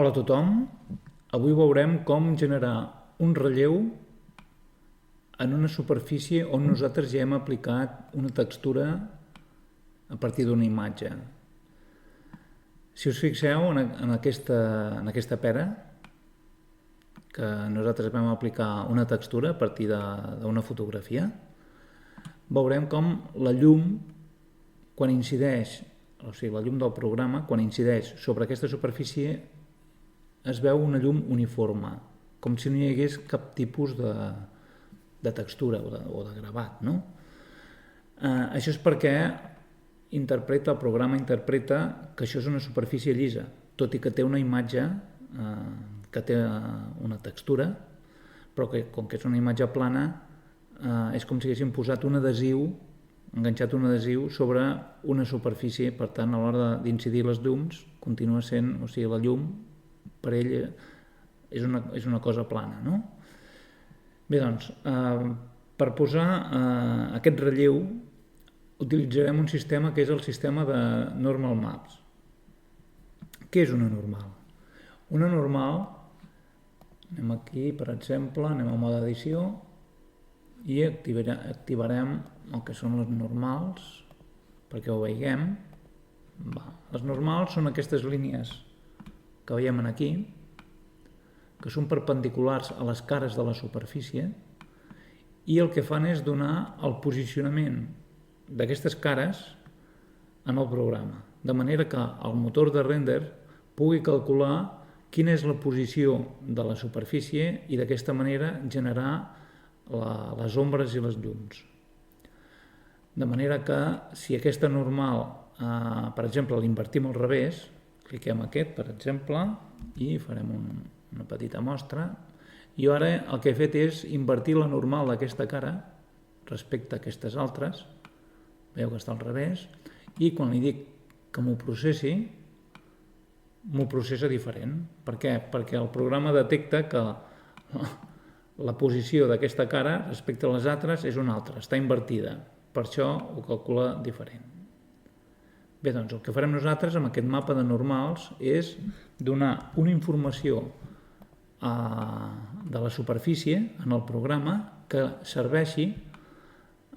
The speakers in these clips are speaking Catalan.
Hola a tothom, avui veurem com generar un relleu en una superfície on nosaltres ja hem aplicat una textura a partir d'una imatge. Si us fixeu en aquesta pera, que nosaltres vam aplicar una textura a partir d'una fotografia, veurem com la llum, quan incideix, o sigui, la llum del programa, quan incideix sobre aquesta superfície, es veu una llum uniforme, com si no hi hagués cap tipus de textura o de gravat, no? Això és perquè el programa interpreta que això és una superfície llisa, tot i que té una imatge que té una textura, però que com que és una imatge plana, és com si haguéssim posat un adhesiu, enganxat un adhesiu sobre una superfície. Per tant, a l'hora d'incidir les llums, continua sent, o sigui, la llum per ell és una cosa plana, no? Bé, doncs, per posar aquest relleu utilitzarem un sistema que és el sistema de Normal Maps. Què és una normal? Una normal, anem aquí, per exemple, anem a mode edició i activarem el que són les normals perquè ho veiem. Les normals són aquestes línies que veiem aquí, que són perpendiculars a les cares de la superfície i el que fan és donar el posicionament d'aquestes cares en el programa, de manera que el motor de render pugui calcular quina és la posició de la superfície i d'aquesta manera generar les ombres i les llums. De manera que si aquesta normal, per exemple, l'invertim al revés, cliquem aquest, per exemple, i farem una petita mostra. I ara el que he fet és invertir la normal d'aquesta cara respecte a aquestes altres. Veieu que està al revés. I quan li dic que m'ho processa diferent. Per què? Perquè el programa detecta que la posició d'aquesta cara respecte a les altres és una altra, està invertida. Per això ho calcula diferent. Bé, doncs el que farem nosaltres amb aquest mapa de normals és donar una informació de la superfície en el programa que serveixi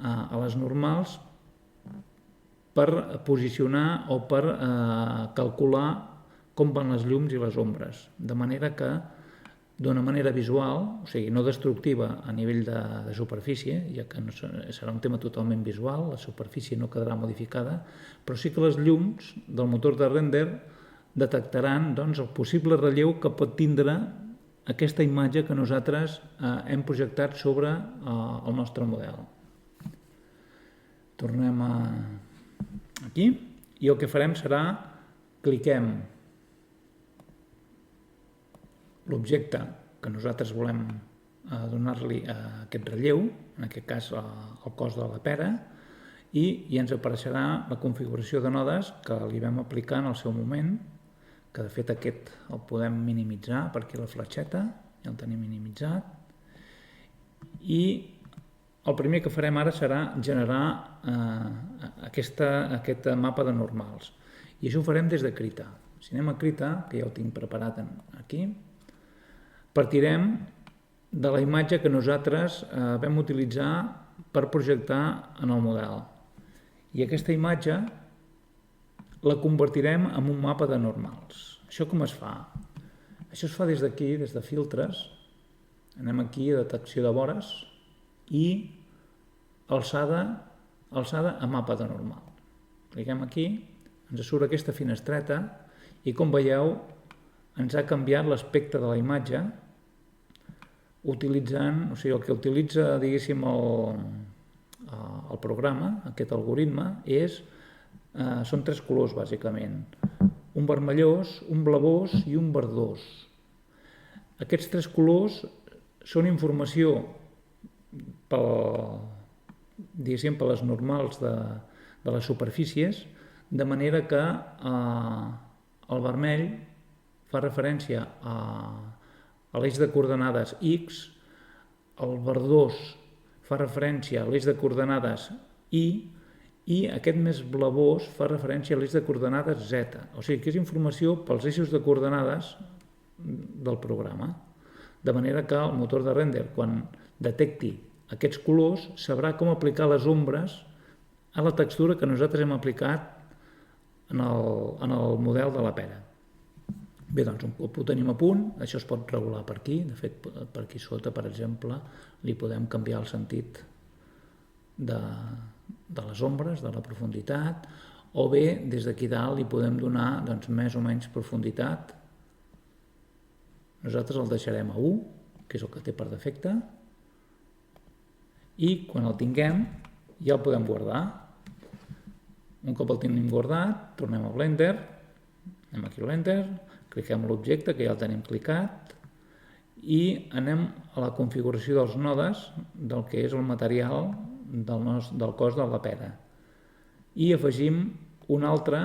a les normals per posicionar o per calcular com van les llums i les ombres, de manera que d'una manera visual, o sigui, no destructiva a nivell de superfície, ja que serà un tema totalment visual, la superfície no quedarà modificada, però sí que les llums del motor de render detectaran el possible relleu que pot tindre aquesta imatge que nosaltres hem projectat sobre el nostre model. Tornem aquí i el que farem serà cliquem l'objecte que nosaltres volem donar-li aquest relleu, en aquest cas el cos de la pera, i ens apareixerà la configuració de nodes que li vam aplicar en el seu moment, que de fet aquest el podem minimitzar per aquí la fletxeta, ja el tenim minimitzat, i el primer que farem ara serà generar aquest mapa de normals, i això ho farem des de Krita. Si anem a Krita, que ja ho tinc preparat aquí, partirem de la imatge que nosaltres vam utilitzar per projectar en el model. I aquesta imatge la convertirem en un mapa de normals. Això com es fa? Això es fa des d'aquí, des de filtres. Anem aquí a detecció de vores i alçada a mapa de normal. Cliquem aquí, ens surt aquesta finestreta i com veieu ens ha canviat l'aspecte de la imatge utilitzant, o sigui, el que utilitza, diguéssim, el programa, aquest algoritme, són tres colors, bàsicament. Un vermellós, un blavós i un verdós. Aquests tres colors són informació per les normals de les superfícies, de manera que el vermell fa referència a l'eix de coordenades X, el verdós fa referència a l'eix de coordenades Y i aquest més blavós fa referència a l'eix de coordenades Z. O sigui que és informació pels eixos de coordenades del programa. De manera que el motor de render, quan detecti aquests colors, sabrà com aplicar les ombres a la textura que nosaltres hem aplicat en el model de la pera. Bé, doncs un cop ho tenim a punt, això es pot regular per aquí. De fet, per aquí sota, per exemple, li podem canviar el sentit de les ombres, de la profunditat, o bé des d'aquí dalt li podem donar més o menys profunditat. Nosaltres el deixarem a 1, que és el que té per defecte, i quan el tinguem ja el podem guardar. Un cop el tenim guardat, tornem a Blender, anem aquí a Blender, cliquem l'objecte, que ja el tenim clicat, i anem a la configuració dels nodes del que és el material del cos de la pera. I afegim un altre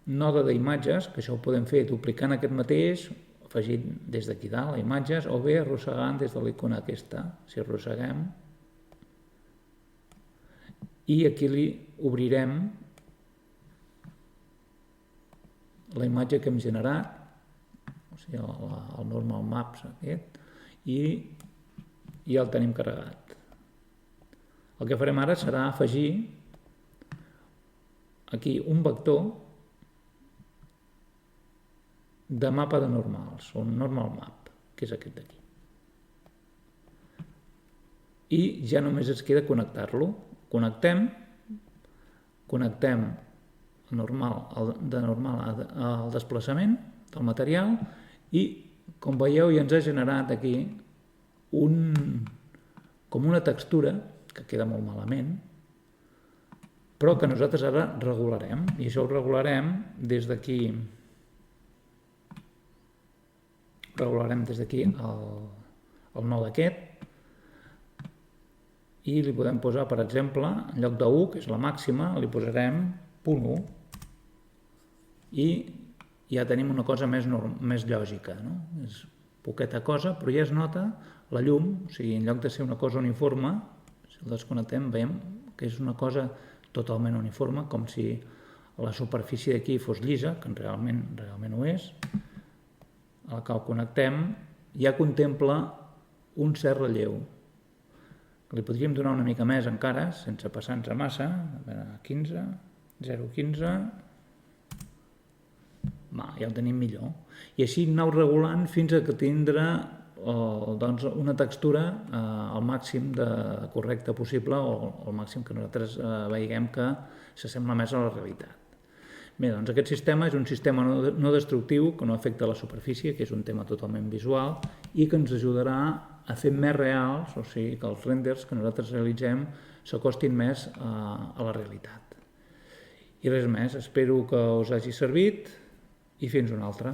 node d'imatges, que això ho podem fer duplicant aquest mateix, afegint des d'aquí dalt imatges, o bé arrossegant des de l'icona aquesta. Si arrosseguem, i aquí li obrirem la imatge que hem generat, o sigui, el normal maps aquest, i ja el tenim carregat. El que farem ara serà afegir aquí un vector de mapa de normals, un normal map, que és aquest d'aquí. I ja només ens queda connectar-lo. Connectem de normal al desplaçament del material i, com veieu, ja ens ha generat aquí com una textura que queda molt malament, però que nosaltres ara regularem, i això ho regularem des d'aquí. Regularem des d'aquí el node aquest, i li podem posar, per exemple, en lloc de 1, que és la màxima, li posarem 0.1, i ja tenim una cosa més lògica, no? És poqueta cosa, però ja es nota la llum, o sigui, en lloc de ser una cosa uniforme, si el desconnectem veiem que és una cosa totalment uniforme, com si la superfície d'aquí fos llisa, que realment ho és. A la que el connectem ja contempla un cert relleu. Li podríem donar una mica més encara, sense passar-nos a massa, 15, 0,15, ja el tenim millor. I així aneu regulant fins a que tindrà una textura al màxim de correcte possible, o al màxim que nosaltres veiem que s'assembla més a la realitat. Bé, doncs aquest sistema és un sistema no destructiu que no afecta la superfície, que és un tema totalment visual, i que ens ajudarà a fer més reals, o sigui, que els renders que nosaltres realitzem s'acostin més a la realitat. I res més, espero que us hagi servit i fins una altra.